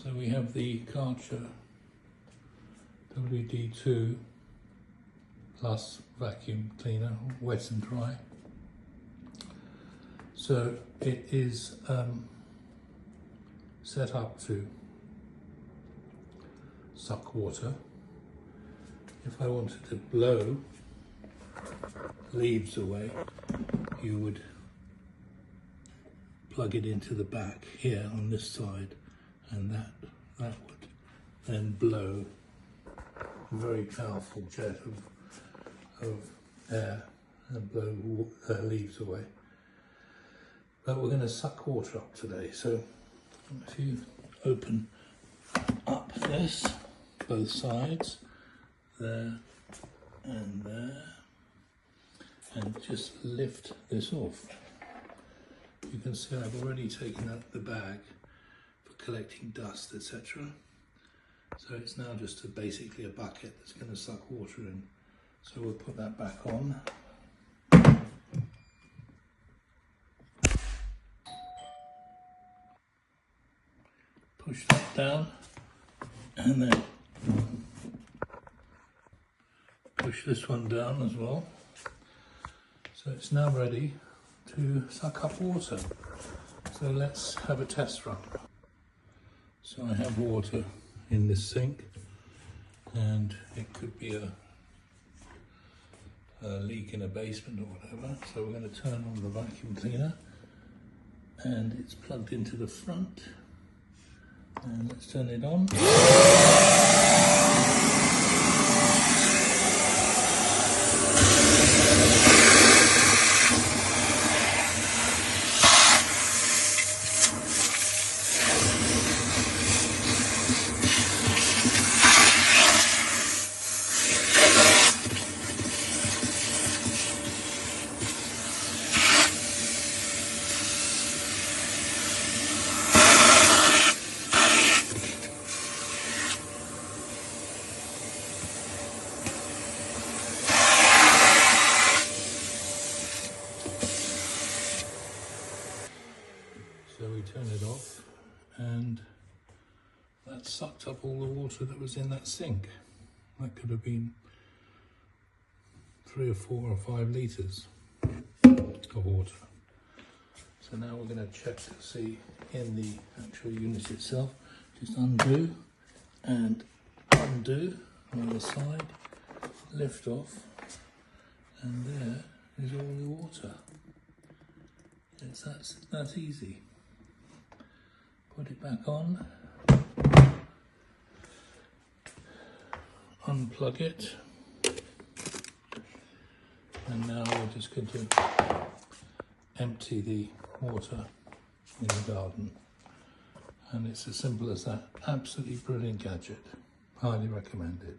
So we have the Karcher WD2 Plus vacuum cleaner, wet and dry. So it is set up to suck water. If I wanted to blow leaves away, you would plug it into the back here on this side, and that would then blow a very powerful jet of air and blow leaves away. But we're going to suck water up today. So if you open up this, both sides, there and there, and just lift this off. You can see I've already taken out the bag for collecting dust, etc. So it's now just basically a bucket that's going to suck water in. So we'll put that back on. Push that down and then push this one down as well. So it's now ready to suck up water. So let's have a test run. So I have water in this sink, and it could be a leak in a basement or whatever. So we're going to turn on the vacuum cleaner, and it's plugged into the front. And let's turn it on. So we turn it off, and that sucked up all the water that was in that sink. That could have been 3 or 4 or 5 litres of water. So now we're going to check to see in the actual unit itself. Just undo and undo on the side, lift off, and there is all the water. It's that's easy. Put it back on, unplug it, and now we're just going to empty the water in the garden. And it's as simple as that. Absolutely brilliant gadget. Highly recommended.